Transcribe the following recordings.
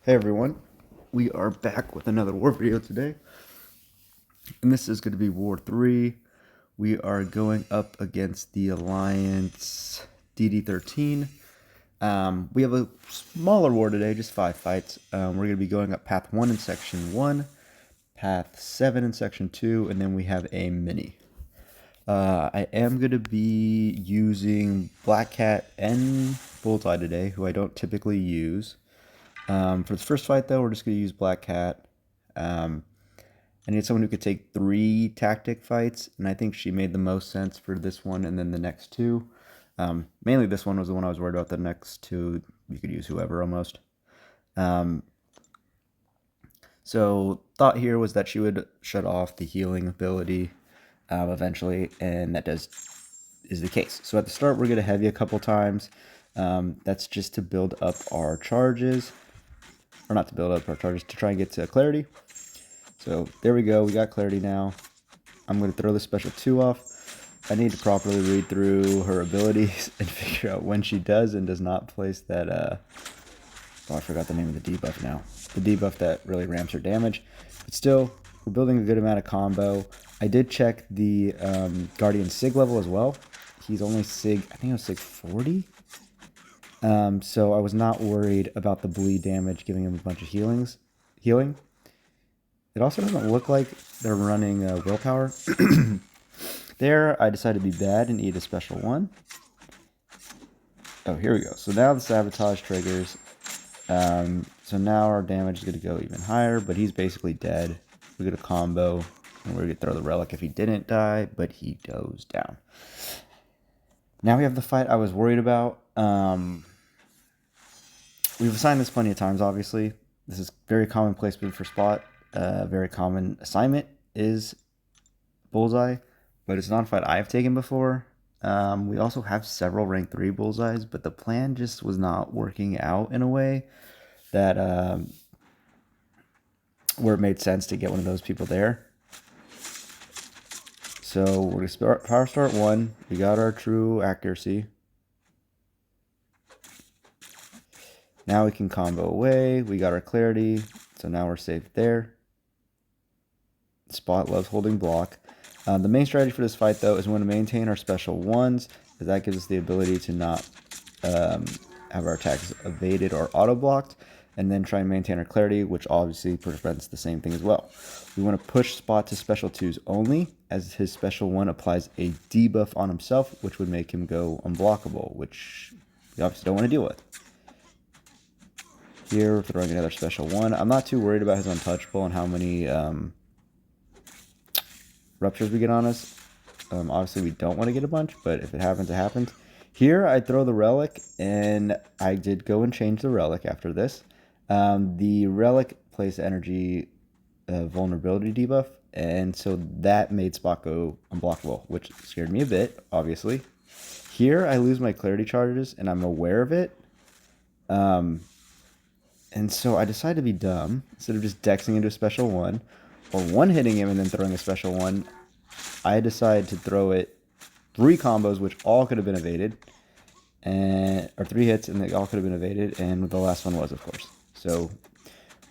Hey everyone, we are back with another war video today, and this is going to be War 3. We are going up against the Alliance DD13. We have a smaller war today, just 5 fights. We're going to be going up Path 1 in Section 1, Path 7 in Section 2, and then we have a mini. I am going to be using Black Cat and Bullseye today, who I don't typically use. For the first fight, though, we're just going to use Black Cat. I need someone who could take 3 tactic fights, and I think she made the most sense for this one and then the next 2. Mainly this one was the one I was worried about. The next 2, you could use whoever almost. So thought here was that she would shut off the healing ability eventually, and that is the case. So at the start, we're going to heavy a couple times. That's just to build up our charges. Or not to build up our charges, to try and get to clarity. So there we go, we got clarity now. I'm going to throw the special 2 off. I need to properly read through her abilities and figure out when she does and does not place that, oh, I forgot the name of the debuff now. The debuff that really ramps her damage. But still, we're building a good amount of combo. I did check the Guardian Sig level as well. He's only Sig, I think it was Sig 40? So I was not worried about the bleed damage giving him a bunch of healing. It also doesn't look like they're running willpower. There, I decided to be bad and eat a special 1. Oh, here we go. So now the sabotage triggers. So now our damage is going to go even higher, but he's basically dead. We get a combo, and we're going to throw the relic if he didn't die, but he goes down. Now we have the fight I was worried about. We've assigned this plenty of times, obviously. This is very common placement for spot. Very common assignment is Bullseye, but it's not a fight I've taken before. We also have several rank 3 Bullseyes, but the plan just was not working out in a way that where it made sense to get one of those people there. So we're going to power start 1. We got our true accuracy. Now we can combo away. We got our clarity. So now we're safe there. Spot loves holding block. The main strategy for this fight, though, is we want to maintain our special 1s, because that gives us the ability to not have our attacks evaded or auto-blocked, and then try and maintain our clarity, which obviously prevents the same thing as well. We want to push Spot to special 2s only, as his special 1 applies a debuff on himself, which would make him go unblockable, which we obviously don't want to deal with. Here, we're throwing another special 1. I'm not too worried about his untouchable and how many ruptures we get on us. Obviously, we don't want to get a bunch, but if it happens, it happens. Here, I throw the relic, and I did go and change the relic after this. The relic placed energy vulnerability debuff, and so that made Spot go unblockable, which scared me a bit, obviously. Here, I lose my clarity charges, and I'm aware of it. And so I decided to be dumb. Instead of just dexing into a special 1, or 1-hitting him and then throwing a special 1, I decided to throw it 3 combos, which all could have been evaded, or 3 hits, and they all could have been evaded, and the last one was, of course. So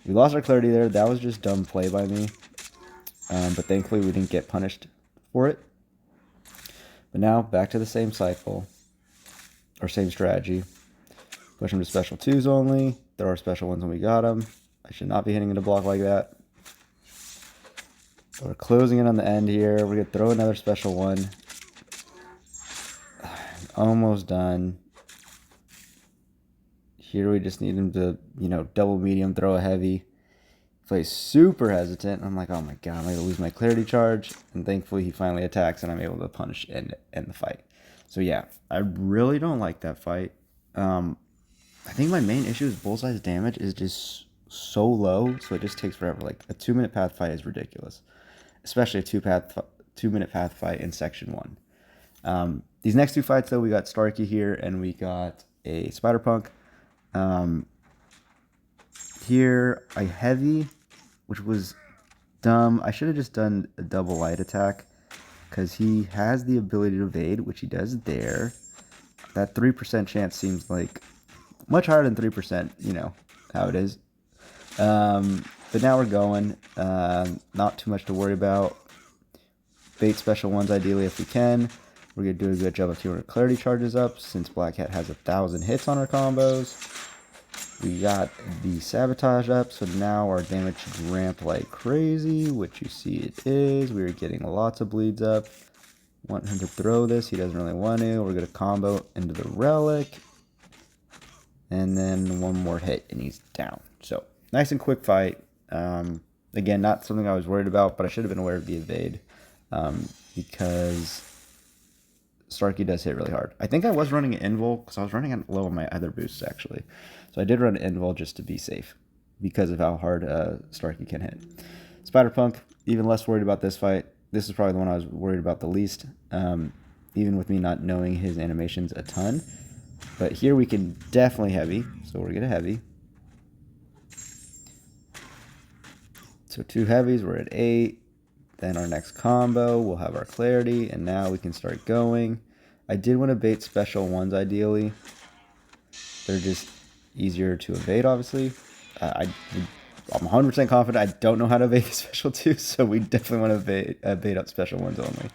we lost our clarity there. That was just dumb play by me, but thankfully we didn't get punished for it. But now back to the same cycle, or same strategy. Push him to special 2s only. Throw our special 1s when we got him. I should not be hitting into block like that. We're closing in on the end here. We're going to throw another special 1. Almost done. Here we just need him to, double medium, throw a heavy. Plays super hesitant. I'm like, oh my god, I'm going to lose my clarity charge. And thankfully he finally attacks and I'm able to punish and end the fight. So yeah, I really don't like that fight. I think my main issue is Bullseye's damage is just so low, so it just takes forever. Like, a 2-minute path fight is ridiculous. Especially a 2-minute path fight in Section 1. These next 2 fights, though, we got Starky here, and we got a Spider-Punk. Here, I heavy, which was dumb. I should have just done a double light attack, because he has the ability to evade, which he does there. That 3% chance seems like much higher than 3%, how it is. But now we're going. Not too much to worry about. Bait special ones ideally if we can. We're going to do a good job of 200 clarity charges up since Black Hat has 1,000 hits on our combos. We got the sabotage up, so now our damage should ramp like crazy, which you see it is. We're getting lots of bleeds up. Want him to throw this, he doesn't really want to. We're going to combo into the relic. And then one more hit and he's down. So nice and quick fight. Again, not something I was worried about, but I should have been aware of the evade because Starky does hit really hard. I think I was running an invul because I was running low on my other boosts actually. So I did run an invul just to be safe because of how hard Starky can hit. Spider-Punk, even less worried about this fight. This is probably the one I was worried about the least, even with me not knowing his animations a ton. But here we can definitely heavy, so we're going to heavy. So 2 heavies, we're at 8. Then our next combo, we'll have our clarity, and now we can start going. I did want to bait special ones ideally. They're just easier to evade, obviously. I'm 100% confident I don't know how to evade the special 2, so we definitely want to bait up special ones only.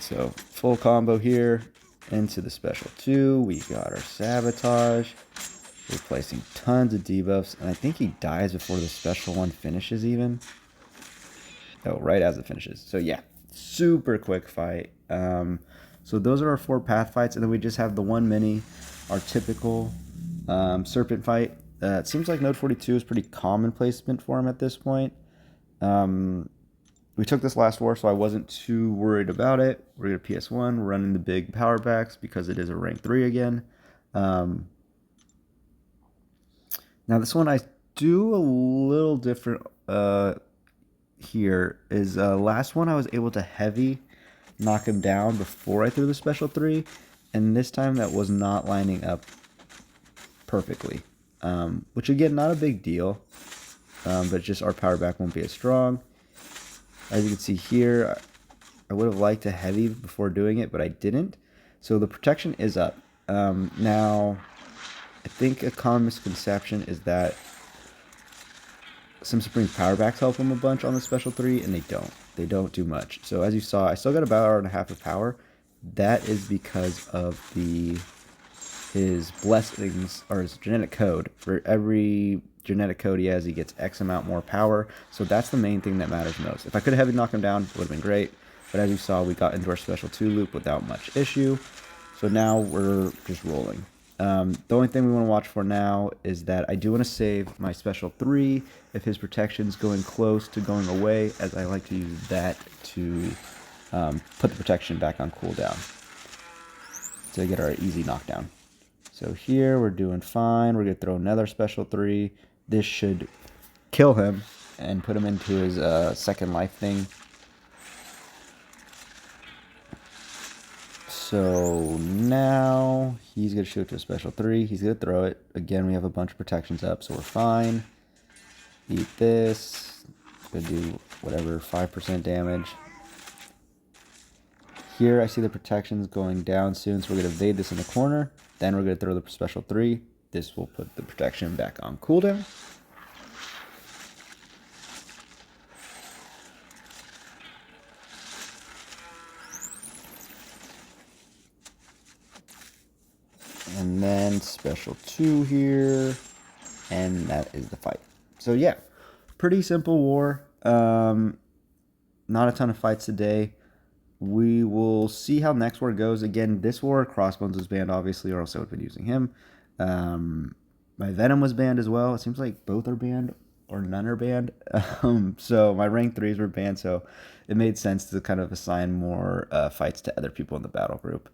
So full combo here into the special 2. We got our sabotage. Replacing tons of debuffs, and I think he dies before the special one finishes even. Oh, right as it finishes. So yeah, super quick fight. So those are our 4 path fights, and then we just have the one mini, our typical Serpent fight. It seems like Node 42 is pretty common placement for him at this point. We took this last war, so I wasn't too worried about it. We're going to PS1, we're running the big power backs because it is a rank 3 again. Now this one I do a little different here. Is last one I was able to heavy knock him down before I threw the special 3, and this time that was not lining up perfectly. Which again, not a big deal, but just our power back won't be as strong. As you can see here, I would have liked to heavy before doing it, but I didn't. So the protection is up. Now, I think a common misconception is that Sym Supreme's power backs help him a bunch on the special 3, and they don't. They don't do much. So as you saw, I still got about 1.5 hours of power. That is because of his blessings, or his genetic code. For every genetic code he has, he gets X amount more power. So that's the main thing that matters most. If I could have heavy knocked him down, it would have been great. But as you saw, we got into our special 2 loop without much issue. So now we're just rolling. The only thing we want to watch for now is that I do want to save my special 3 if his protection's going close to going away, as I like to use that to put the protection back on cooldown to get our easy knockdown. So here we're doing fine. We're going to throw another special 3. This should kill him and put him into his second life thing. So now he's going to shoot to a special 3. He's going to throw it. Again, we have a bunch of protections up, so we're fine. Eat this. Going to do whatever, 5% damage. Here I see the protections going down soon, so we're going to evade this in the corner. Then we're going to throw the special 3. This will put the protection back on cooldown. And then special 2 here, and that is the fight. So yeah, pretty simple war. Not a ton of fights today. We will see how next war goes. Again, this war, Crossbones was banned, obviously, or else I would have been using him. My Venom was banned as well. It seems like both are banned, or none are banned. So my rank 3s were banned, so it made sense to kind of assign more fights to other people in the battle group.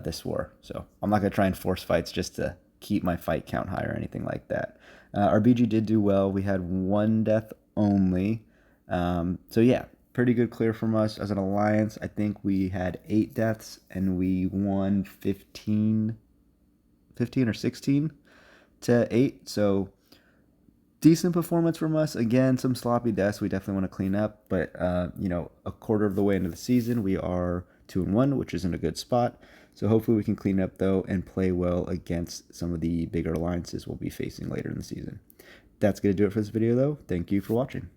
This war. So I'm not going to try and force fights just to keep my fight count high or anything like that. Our BG did do well. We had 1 death only. So yeah, pretty good clear from us as an alliance. I think we had 8 deaths and we won 15 or 16 to 8. So decent performance from us. Again, some sloppy deaths we definitely want to clean up, but you know, a quarter of the way into the season, we are 2-1, which is in a good spot. So hopefully we can clean up, though, and play well against some of the bigger alliances we'll be facing later in the season. That's going to do it for this video, though. Thank you for watching.